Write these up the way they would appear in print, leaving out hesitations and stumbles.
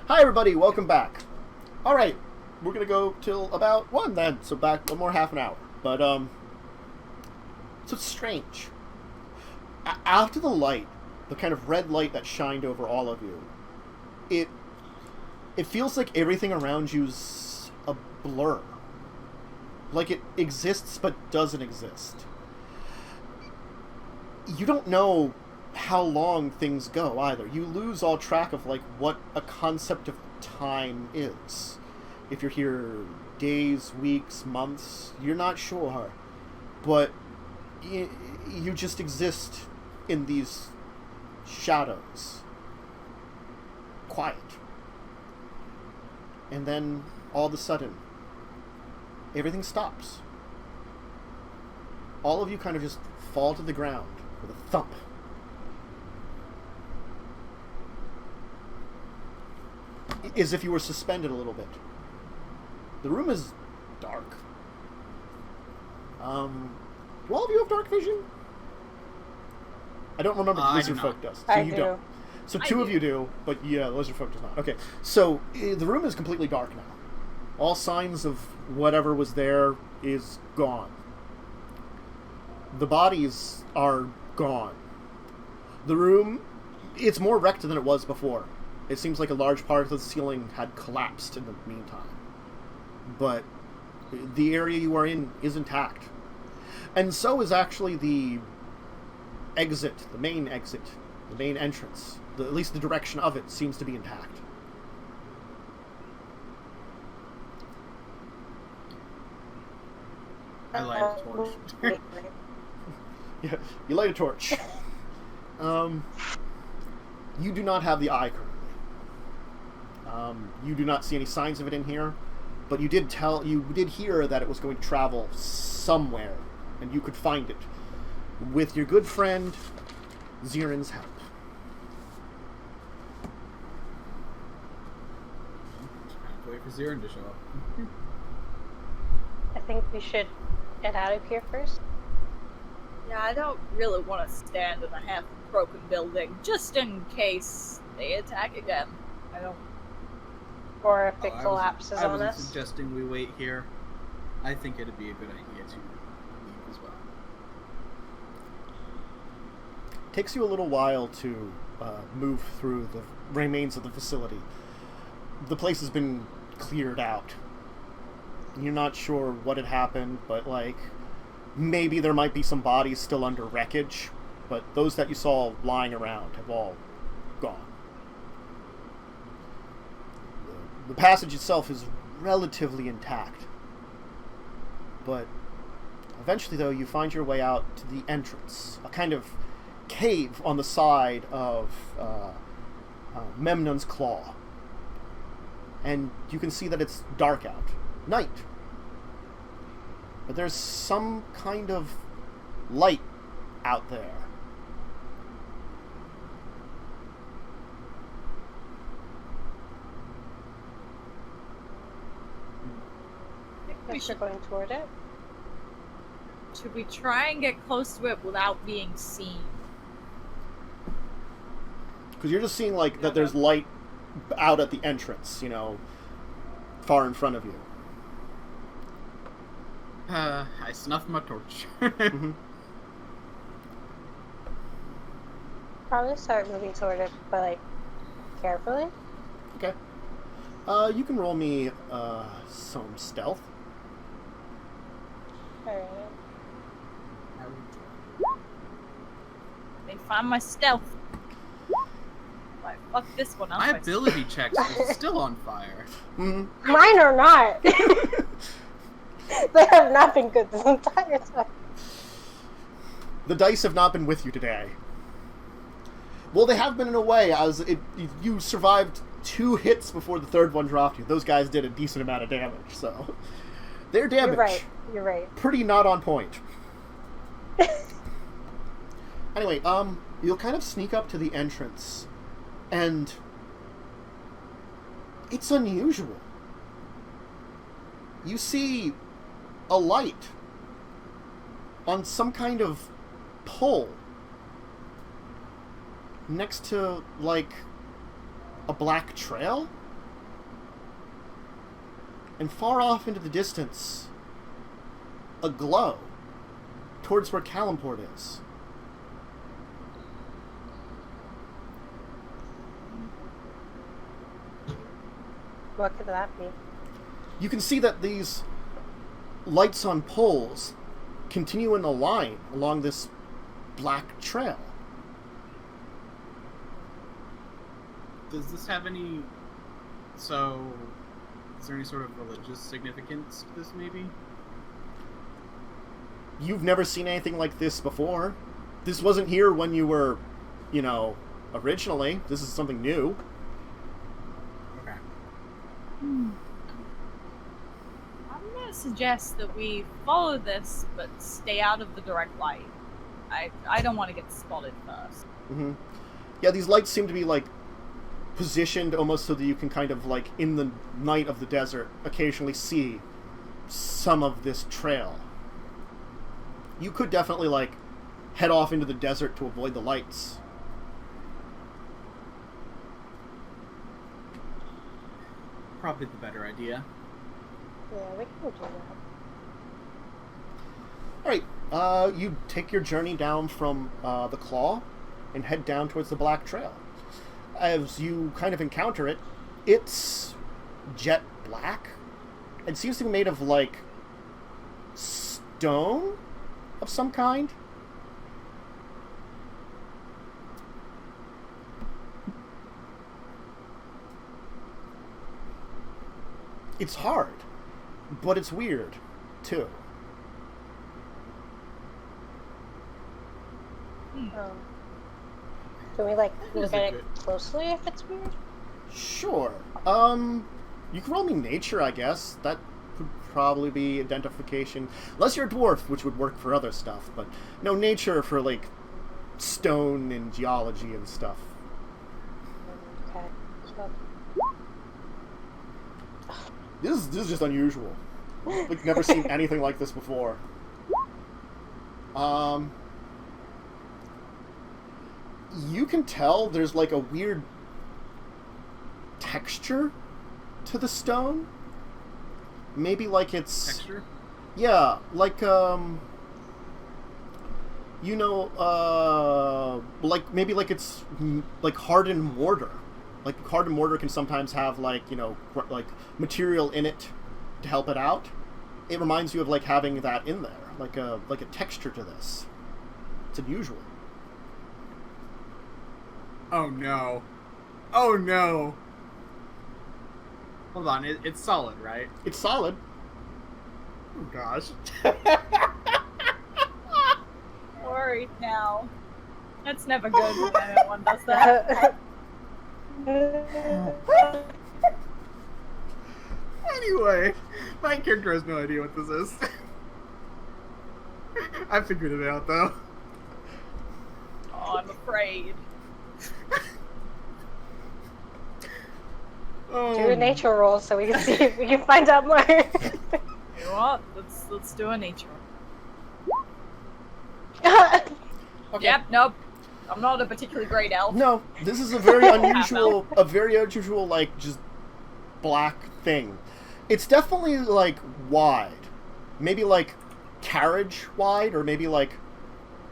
Hi everybody, welcome back. Alright, we're gonna go till about 1 then, so back one more half an hour. But, so it's strange. After the light, the kind of red light that shined over all of you, it feels like everything around you's a blur. Like it exists but doesn't exist. You don't know how long things go either. You lose all track of like what a concept of time is. If you're here days, weeks, months, you're not sure. But you just exist in these shadows. Quiet. And then all of a sudden everything stops. All of you kind of just fall to the ground with a thump. As if you were suspended a little bit. The room is dark. Do all of you have dark vision? I don't remember if LIzardfolk does. So I you do. don't. So two of you do, but yeah, LIzardfolk does not. Okay, so the room is completely dark now. All signs of whatever was there is gone. The bodies are gone. The room, it's more wrecked than it was before. It seems like a large part of the ceiling had collapsed in the meantime. But the area you are in is intact. And so is actually the exit, the main entrance. At least the direction of it seems to be intact. I light a torch. Yeah, you light a torch. You do not have the eye currently. You do not see any signs of it in here, but you did hear that it was going to travel somewhere, and you could find it with your good friend Ziren's help. Wait for Ziren to show up. I think we should get out of here first. Yeah, I don't really want to stand in a half-broken building, just in case they attack again. I don't... Or if it collapses I on wasn't us. suggesting we wait here. I think it'd be a good idea to leave as well. Takes you a little while to move through the remains of the facility. The place has been cleared out. You're not sure what had happened, but like maybe there might be some bodies still under wreckage, but those that you saw lying around have all gone. The passage itself is relatively intact, but eventually, though, you find your way out to the entrance, a kind of cave on the side of Memnon's Claw. And you can see that it's dark out. Night. But there's some kind of light out there. We should going toward it. Should we try and get close to it without being seen? Because you're just seeing, like, that there's light out at the entrance, you know, far in front of you. I snuffed my torch. Mm-hmm. Probably start moving toward it, but like carefully. Okay. You can roll me some stealth. Alright. They find my stealth. Like, fuck this one. My ability checks are still on fire. Mm-hmm. Mine are not. They have not been good this entire time. The dice have not been with you today. Well, they have been in a way, as you survived 2 hits before the third one dropped you. Those guys did a decent amount of damage, so their damage. You're right. Pretty not on point. Anyway, you'll kind of sneak up to the entrance, and it's unusual. You see a light on some kind of pole next to, like, a black trail? and far off into the distance, a glow towards where Calimport is. What could that be? You can see that these lights on poles continue in a line along this black trail. Does this have any... So... Is there any sort of religious significance to this, maybe? You've never seen anything like this before. This wasn't here when you were, originally. This is something new. Okay. I'm gonna suggest that we follow this, but stay out of the direct light. I don't want to get spotted first. Mm-hmm. Yeah, these lights seem to be, positioned almost so that you can kind of, in the night of the desert, occasionally see some of this trail. You could definitely, head off into the desert to avoid the lights. Probably the better idea. Yeah, we can do that. Alright, you take your journey down from the Claw and head down towards the Black Trail. As you kind of encounter it, it's jet black. It seems to be made of, stone of some kind. It's hard, but it's weird, too. Can we, look at it closely if it's weird? Sure. You can roll me nature, I guess. That would probably be identification. Unless you're a dwarf, which would work for other stuff. But no, nature for, stone and geology and stuff. Okay. So, This is just unusual. We've never seen anything like this before. You can tell there's a weird texture to the stone. Maybe it's... Texture? Yeah, maybe it's hardened mortar. Hardened mortar can sometimes have material in it to help it out. It reminds you of having that in there, like a texture to this. It's unusual. Oh no. Oh no. Hold on, it's solid, right? It's solid. Oh gosh. Worried now. That's never good when anyone does that. Anyway, my character has no idea what this is. I figured it out though. Oh, I'm afraid. do a nature roll so we can see if we can find out more. You know what? Let's do a nature. Okay. Yep, nope. I'm not a particularly great elf. No, this is a very unusual, just black thing. It's definitely, wide. Maybe, carriage wide, or maybe,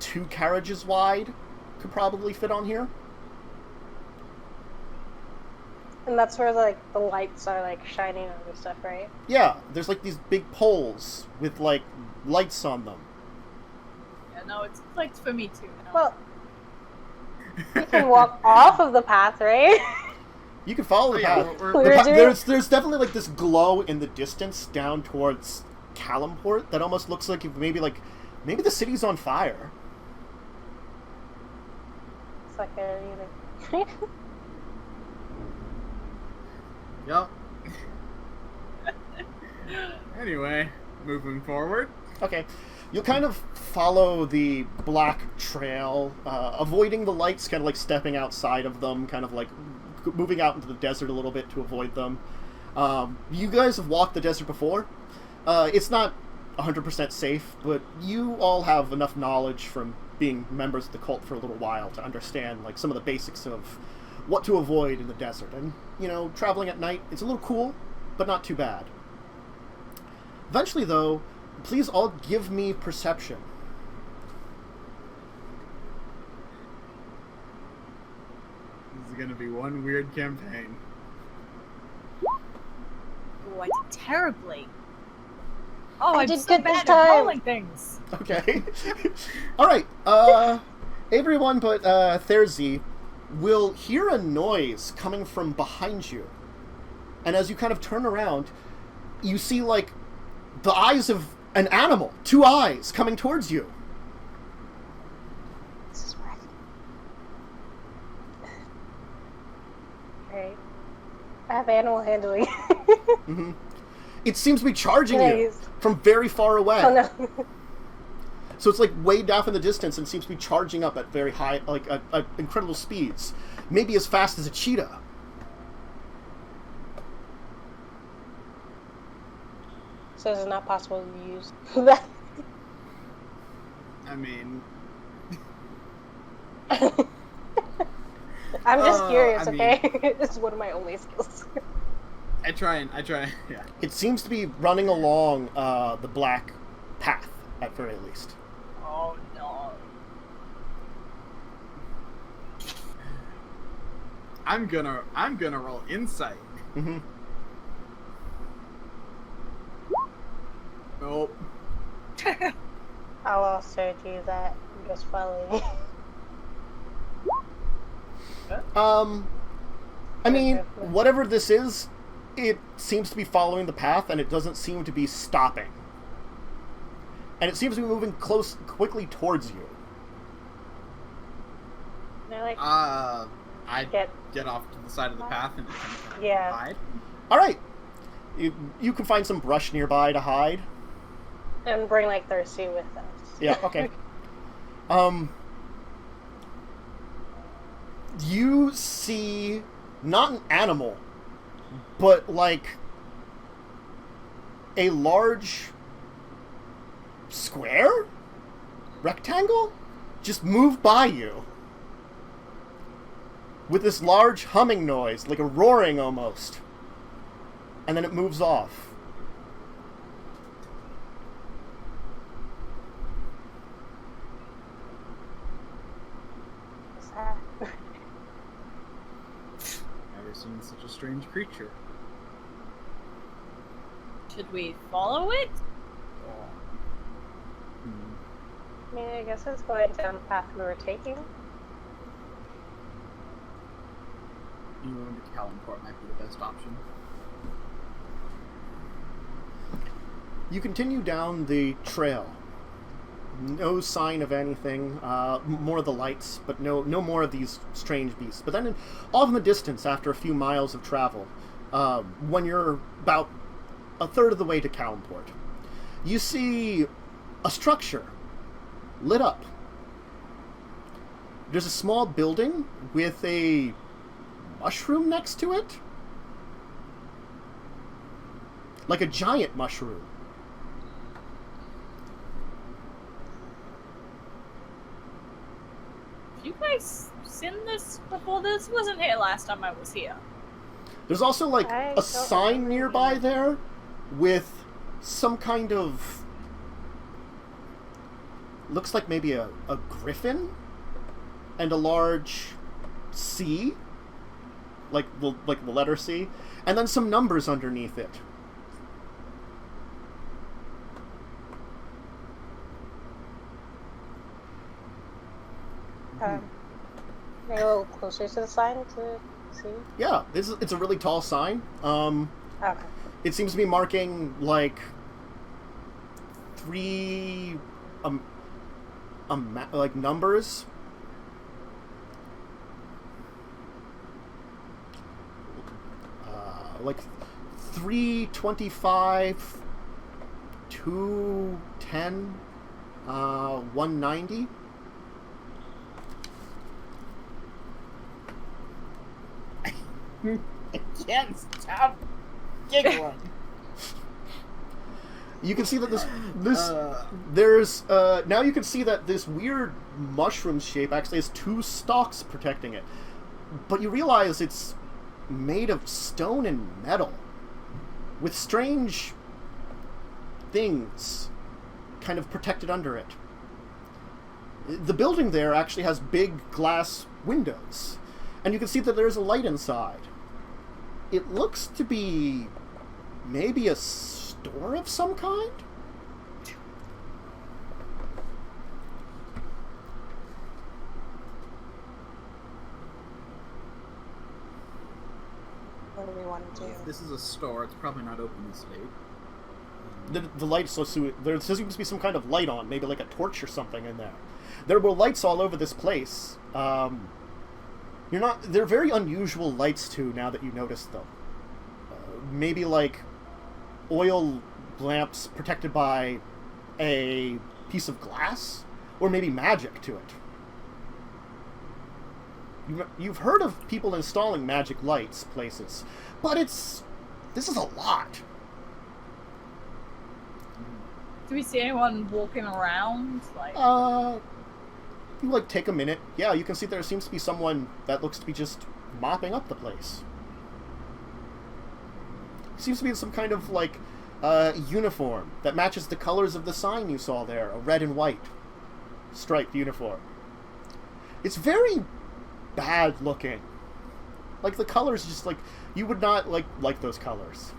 2 carriages wide could probably fit on here. And that's where, the lights are, shining on and stuff, right? Yeah, there's, these big poles with, lights on them. Yeah, no, it's lights for me too. No. Well, you can walk off of the path, right? You can follow the path. There's definitely this glow in the distance down towards Calimport that almost looks like maybe the city's on fire. It's like a Yup. Anyway, moving forward. Okay. You'll kind of follow the black trail, avoiding the lights, kind of stepping outside of them, kind of moving out into the desert a little bit to avoid them. You guys have walked the desert before. It's not 100% safe, but you all have enough knowledge from being members of the cult for a little while to understand some of the basics of what to avoid in the desert. And, traveling at night, it's a little cool, but not too bad. Eventually, though, please all give me perception. This is gonna be one weird campaign. Oh, I did terribly. Oh, I I'm did so good bad this at time. rolling things. Okay. All right. Everyone but Therzee will hear a noise coming from behind you. And as you kind of turn around, you see, like, the eyes of an animal. 2 eyes coming towards you. This is right. Alright. I have animal handling. Mm-hmm. It seems to be charging you Nice. from very far away. Oh no. So it's like way off in the distance and seems to be charging up at very high, like at incredible speeds. Maybe as fast as a cheetah. So it's not possible to use that. I mean, I'm just curious, I mean- okay? It's one of my only skills. I try, yeah. It seems to be running along the black path, at very least. Oh no. I'm gonna roll insight. Mm-hmm. Nope. I'll also do that. I'm just following. I mean, whatever this is, it seems to be following the path, and it doesn't seem to be stopping. And it seems to be moving quickly towards you. They're like, I Get- get off to the side of the path and Yeah. hide. All right, you can find some brush nearby to hide. and bring like Therzee with us. Yeah. Okay. You see not an animal, but like a large square? Rectangle? Just move by you. With this large humming noise, like a roaring almost. And then it moves off. What's that? Never seen such a strange creature. Should we follow it? I mean, I guess it's going down the path we were taking. Moving to Calenport might be the best option. You continue down the trail. No sign of anything. More of the lights, but no more of these strange beasts. But then, off in the distance, after a few miles of travel, when you're about a third of the way to Calenport, you see a structure lit up. There's a small building with a mushroom next to it. Like a giant mushroom. Have you guys seen this before? This wasn't here last time I was here. There's also like I a don't sign remember nearby that. there with some kind of, looks like maybe a griffin and a large C, like the letter C, and then some numbers underneath it. Maybe a little closer to the sign to see. Yeah, it's a really tall sign. Okay. It seems to be marking like 3 like numbers. Like 325, 210, 190. I can't stop giggling. You can see that there's now you can see that this weird mushroom shape actually has 2 stalks protecting it, but you realize it's made of stone and metal with strange things kind of protected under it. The building there actually has big glass windows, and you can see that there's a light inside. It looks to be maybe a store of some kind? What do we want to do? If this is a store, it's probably not open this late. The lights, there seems to be some kind of light on, maybe like a torch or something in there. There were lights all over this place. They're very unusual lights too, now that you notice them. Maybe like oil lamps protected by a piece of glass, or maybe magic to it. You've heard of people installing magic lights places, but this is a lot. Do we see anyone walking around? You take a minute. Yeah, you can see there seems to be someone that looks to be just mopping up the place. Seems to be in some kind of uniform that matches the colors of the sign you saw there, a red and white striped uniform. It's very bad looking. The colors just you would not like those colors.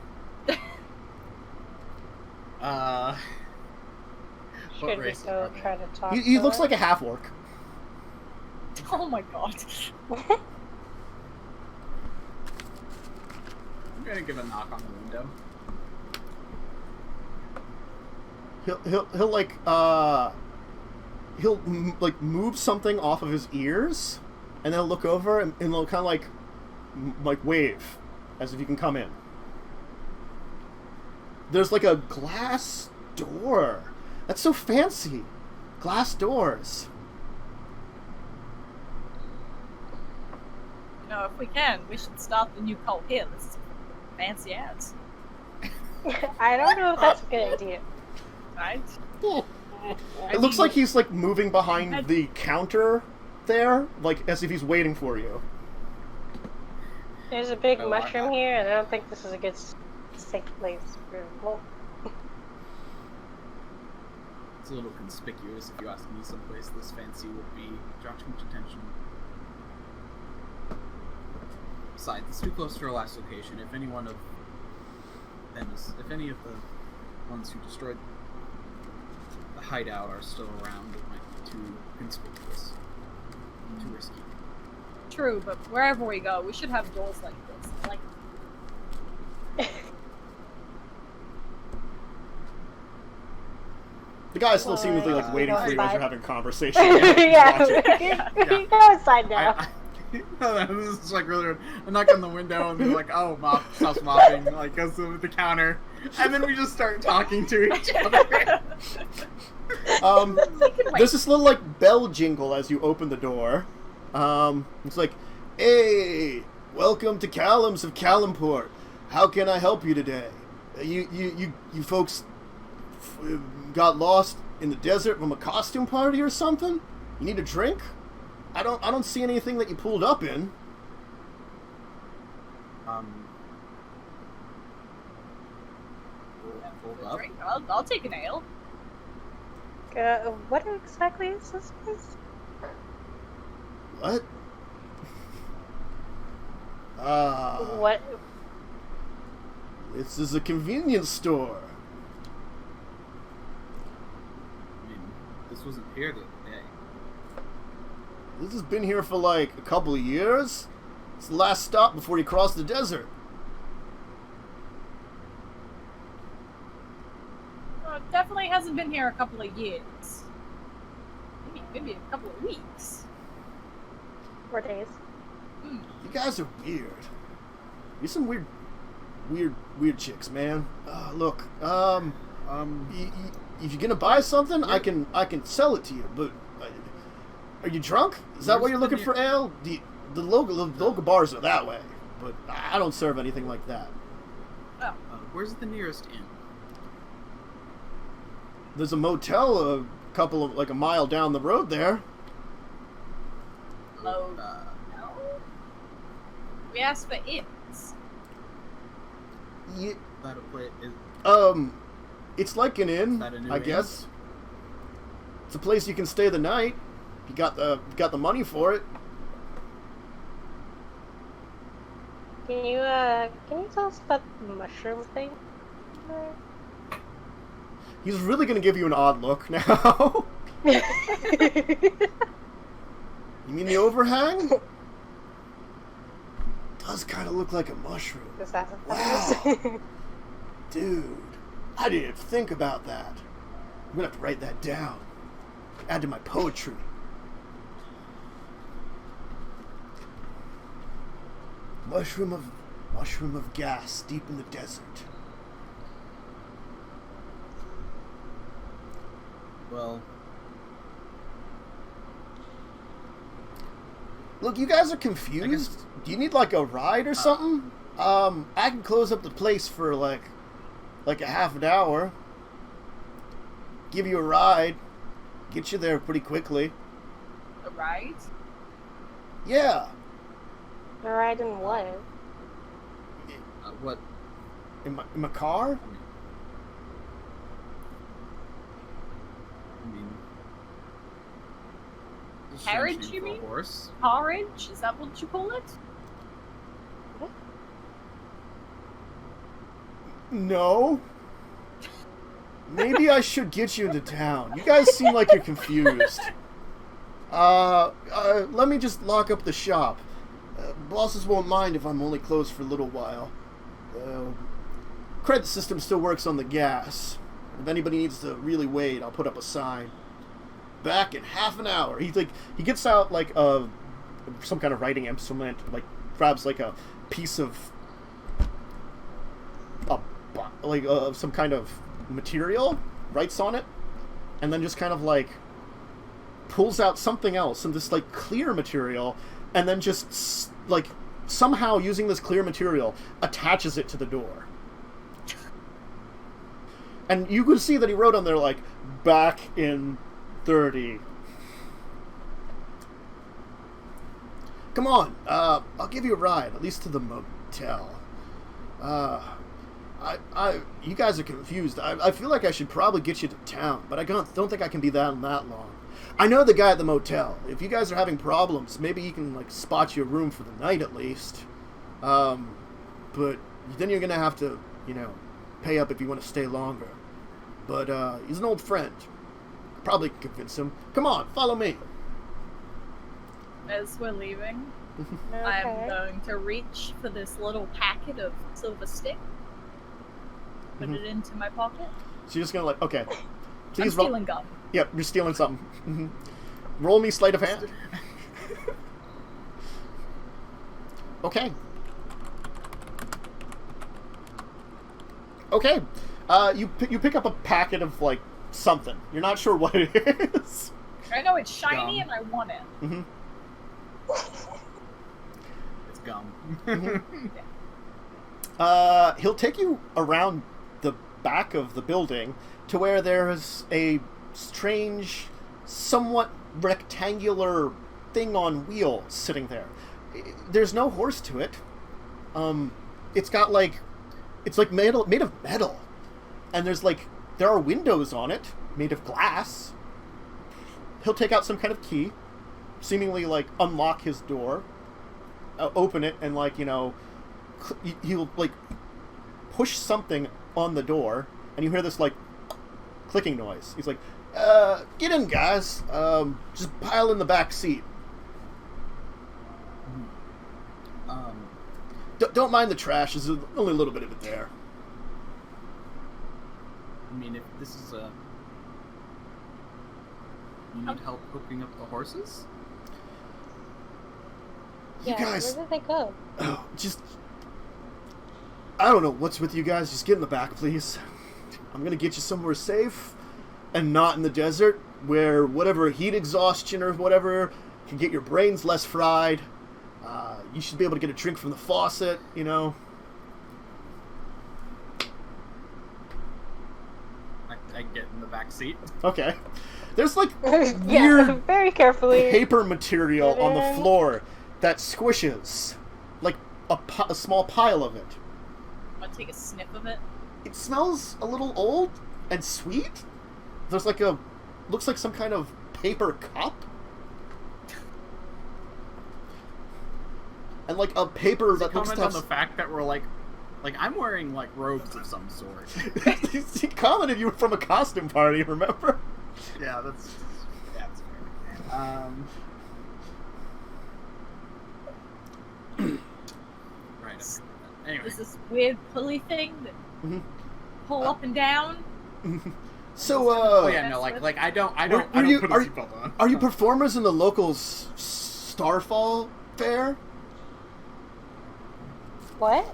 Should we go try to talk? He looks like a half orc. Oh my god. I'm gonna give a knock on the window. He'll move something off of his ears, and then he'll look over and he'll kind of wave as if you can come in. There's a glass door. That's so fancy. Glass doors. If we can, we should start the new cult here. This is fancy ass. I don't know if that's a good idea. Right? It looks like he's moving behind the counter there, as if he's waiting for you. There's a big mushroom here, and I don't think this is a good safe place for wolf. It's a little conspicuous if you ask me. Someplace this fancy would be draw too much attention. Besides, it's too close to our last location. If any of the ones who destroyed the hideout are still around, it might be too conspicuous, too risky. True, but wherever we go, we should have doors like this. The guy still seems waiting for you as you're having a conversation. Yeah. You go outside now. This is really weird. I knock on the window and they're oh, mop, stops mopping, goes to the counter, and then we just start talking to each other. There's this little bell jingle as you open the door. It's hey, welcome to Callum's of Calumport. How can I help you today? You folks got lost in the desert from a costume party or something? You need a drink? I don't see anything that you pulled up in. Drink? I'll take an ale. What exactly is this place? What? What? This is a convenience store. I mean, this wasn't here the other day. This has been here for a couple of years. It's the last stop before you cross the desert. Well, it definitely hasn't been here a couple of years. Maybe a couple of weeks. 4 days. You guys are weird. You're some weird chicks, man. Look, if you're gonna buy something, I can sell it to you. But are you drunk? Is that why you're looking for ale? The local bars are that way, but I don't serve anything like that. Oh. Where's the nearest inn? There's a motel a couple of a mile down the road there. No. We asked for inns. Yeah. That'll play is. It's like an inn, that a new I inn? guess. It's a place you can stay the night. You got the money for it. Can you tell us about the mushroom thing? He's really gonna give you an odd look now. You mean the overhang? Does kind of look like a mushroom. Does that Wow. Dude, I didn't think about that. I'm gonna have to write that down. Add to my poetry. Mushroom of gas deep in the desert. Well, Look, you guys are confused. Do you need like a ride or something? I can close up the place for like a half an hour. Give you a ride. Get you there pretty quickly. A ride? Yeah. A ride in what? what? In my car? I mean, this is a Carriage, strange you name for a mean? horse. Porridge? Is that what you call it? No. Maybe I should get you into town. You guys seem like you're confused. Let me just lock up the shop. Bosses won't mind if I'm only closed for a little while. Credit system still works on the gas. If anybody needs to really wait, I'll put up a sign. Back in half an hour. He gets out like some kind of writing implement, like grabs like a piece of some kind of material, writes on it, and then just kind of like pulls out something else, some this like clear material, and then just like somehow using this clear material attaches it to the door. And you could see that he wrote on there like back in 30. Come on, I'll give you a ride, at least to the motel. You guys are confused. I feel like I should probably get you to town, but I don't think I can be that long. I know the guy at the motel. If you guys are having problems, maybe he can like spot you a room for the night at least. But then you're gonna have to, pay up if you want to stay longer. But he's an old friend. Probably can convince him. Come on, follow me. As we're leaving, Okay. I'm going to reach for this little packet of silver stick. Put it into my pocket. So you're just gonna like, okay. I'm Please roll. stealing gum. Yep, you're stealing something. Mhm. Roll me sleight of hand. Okay. Okay. You pick up a packet of like something. You're not sure what it is. I know it's shiny Gum. and I want it. Mm-hmm. It's gum. He'll take you around the back of the building to where there's a strange, somewhat rectangular thing on wheels sitting there. There's no horse to it. It's got like, it's like made of metal, and there are windows on it made of glass. He'll take out some kind of key, seemingly like unlock his door, open it, and like he'll like push something on the door, and you hear this like clicking noise. He's like, get in, guys. Just pile in the back seat. Don't mind the trash. There's only a little bit of it there. I mean, if this is you need help hooking up the horses? You guys, Where did they go? oh, I don't know what's with you guys. Just get in the back, please. I'm gonna get you somewhere safe and not in the desert where whatever heat exhaustion or whatever can get your brains less fried. You should be able to get a drink from the faucet, I get in the back seat. Okay. There's like Yeah, weird very carefully. paper material on the floor that squishes. Like a small pile of it. Want to take a sniff of it? It smells a little old, and sweet. There's like looks like some kind of paper cup. And like a paper that looks comment on the fact that we're like I'm wearing like robes of some sort. He commented you were from a costume party, remember? Yeah, that's fair. Right. Anyway. There's this weird pulley thing that pull up and down. So, oh yeah, no, like I don't put a seatbelt on. Are you performers in the local Starfall fair? What?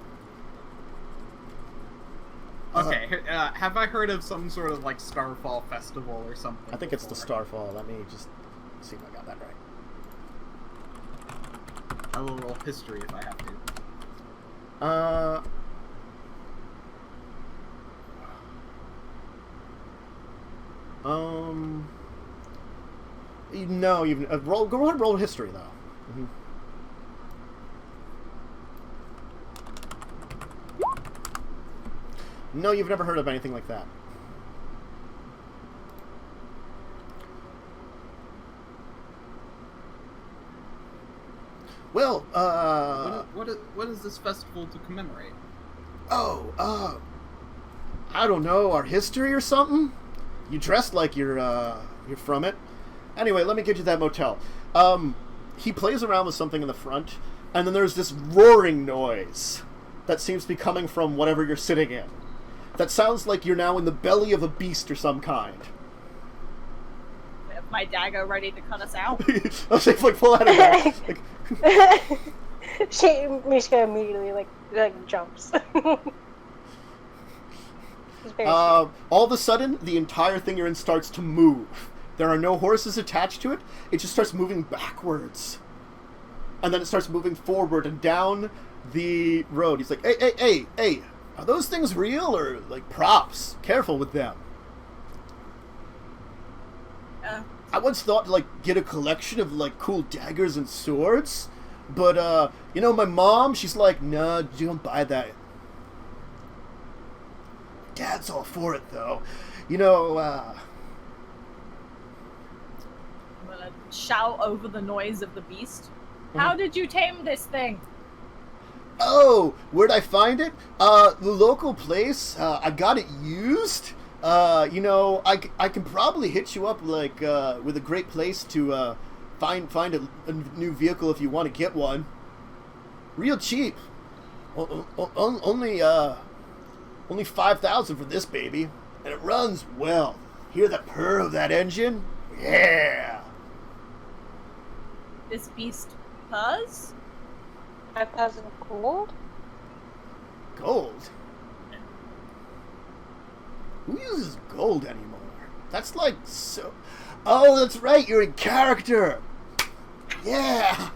Okay, have I heard of some sort of like Starfall festival or something? I think it's the Starfall. Let me just see if I got that right. I will roll history if I have to. No, you've go ahead and roll history though. Mm-hmm. No, you've never heard of anything like that. Well, what is this festival to commemorate? Oh, I don't know, our history or something? You dressed like you're from it. Anyway, let me get you that motel. He plays around with something in the front, and then there's this roaring noise that seems to be coming from whatever you're sitting in. That sounds like you're now in the belly of a beast or some kind. I have my dagger ready to cut us out. I was like, pull out a Mishka immediately like jumps. All of a sudden, the entire thing you're in starts to move. There are no horses attached to it. It just starts moving backwards. And then it starts moving forward and down the road. He's like, hey, are those things real or, like, props? Careful with them. I once thought to, like, get a collection of, like, cool daggers and swords. But, my mom, she's like, nah, don't buy that. Dad's all for it, though. I'm gonna shout over the noise of the beast. Mm-hmm. How did you tame this thing? Oh, where'd I find it? The local place. I got it used. I can probably hit you up, like, with a great place to, find a new vehicle if you want to get one. Real cheap. Only 5,000 for this baby. And it runs well. Hear the purr of that engine? Yeah! This beast purrs? 5,000 gold? Gold? Who uses gold anymore? That's like so... Oh, that's right, you're in character! Yeah!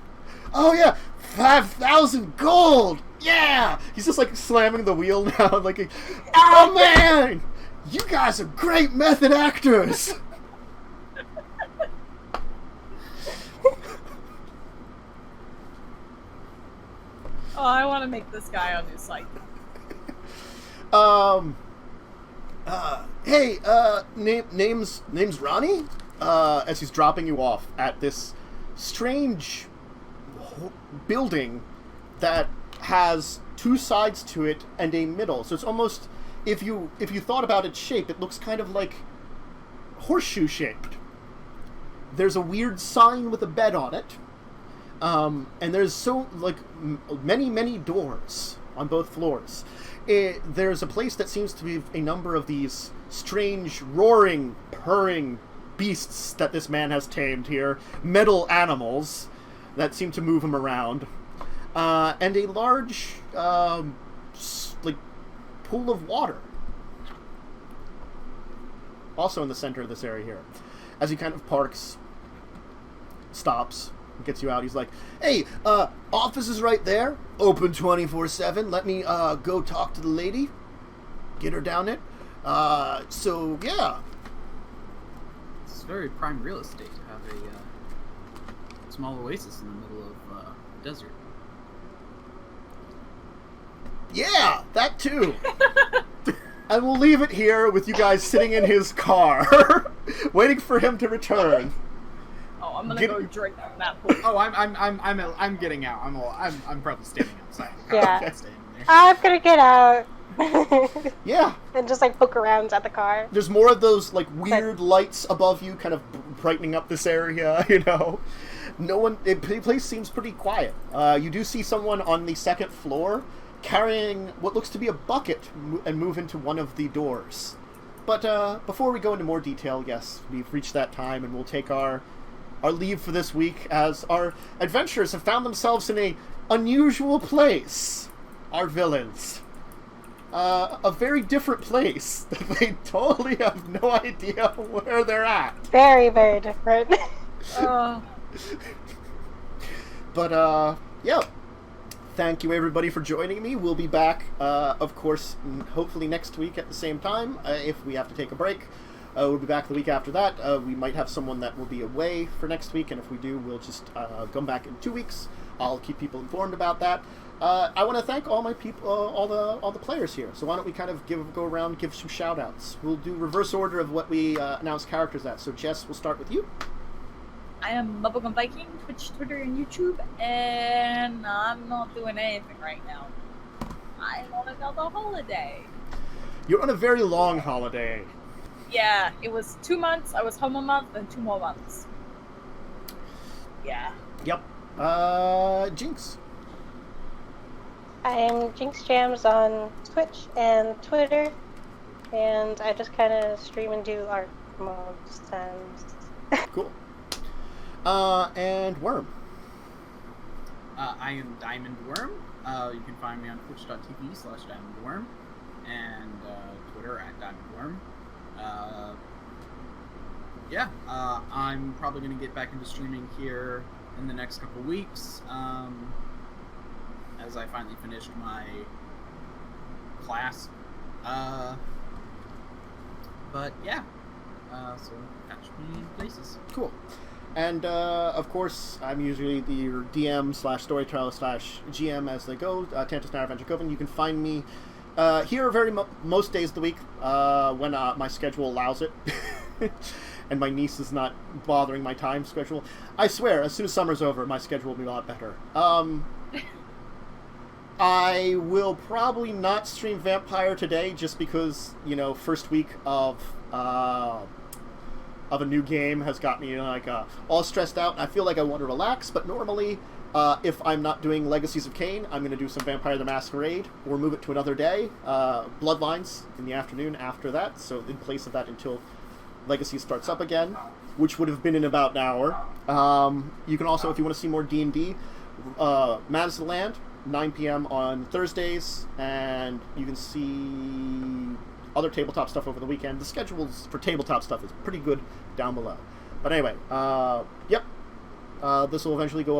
Oh yeah! 5,000 gold! Yeah! He's just like slamming the wheel now, like, oh man! You guys are great method actors! Oh, I want to make this guy on his site. Hey, name's Ronnie? As he's dropping you off at this strange building that has two sides to it and a middle. So it's almost, if you thought about its shape, it looks kind of like horseshoe shaped. There's a weird sign with a bed on it. And there's many doors on both floors. There's a place that seems to be a number of these strange, roaring, purring beasts that this man has tamed here. Metal animals that seem to move him around. And a large, pool of water. Also in the center of this area here. As he kind of parks, stops, gets you out. He's like, hey, office is right there, open 24/7. Let me go talk to the lady, get her down it. So yeah, it's very prime real estate to have a small oasis in the middle of a desert. Yeah, that too. And we'll leave it here with you guys sitting in his car, waiting for him to return. Oh, I'm gonna go drink from that pool. Oh, I'm getting out. I'm probably standing outside. Yeah. I'm staying there. I'm gonna get out. Yeah. And just like poke around at the car. There's more of those like weird lights above you, kind of brightening up this area. You know, no one. The place seems pretty quiet. You do see someone on the second floor carrying what looks to be a bucket and move into one of the doors. But before we go into more detail, yes, we've reached that time, and we'll take our leave for this week as our adventurers have found themselves in a unusual place. Our villains. A very different place. They totally have no idea where they're at. Very, very different. But, yeah. Thank you, everybody, for joining me. We'll be back, of course, hopefully next week at the same time, if we have to take a break. We'll be back the week after that. We might have someone that will be away for next week, and if we do, we'll just come back in 2 weeks. I'll keep people informed about that. I want to thank all my people, all the players here. So why don't we kind of go around, give some shout-outs. We'll do reverse order of what we announce characters at. So Jess, we'll start with you. I am Bubblegum Viking, Twitch, Twitter, and YouTube, and I'm not doing anything right now. I'm on another holiday. You're on a very long holiday. Yeah, it was 2 months. I was home a month, and 2 more months. Yeah. Yep. Jinxx. I'm Jinxx Jams on Twitch and Twitter, and I just kind of stream and do art most times. Cool. And Wyrm. I am Diamond Wyrm. You can find me on twitch.tv/DiamondWyrm and Twitter @DiamondWyrm. I'm probably going to get back into streaming here in the next couple weeks, as I finally finished my class. But yeah, so catch me in places. Cool. And, of course, I'm usually the DM/storyteller/GM as they go, Tantus Narravan Dracovin. You can find me here most days of the week when my schedule allows it. And my niece is not bothering my time schedule. I swear, as soon as summer's over, my schedule will be a lot better. I will probably not stream Vampire today just because, first week of a new game has got me all stressed out. I feel like I want to relax, but normally if I'm not doing Legacies of Kain, I'm going to do some Vampire the Masquerade or move it to another day. Bloodlines in the afternoon after that, so in place of that until Legacy starts up again, which would have been in about an hour. You can also, if you want to see more D&D, Madison Land, 9 p.m. on Thursdays, and you can see other tabletop stuff over the weekend. The schedules for tabletop stuff is pretty good down below. But anyway, yep. This will eventually go up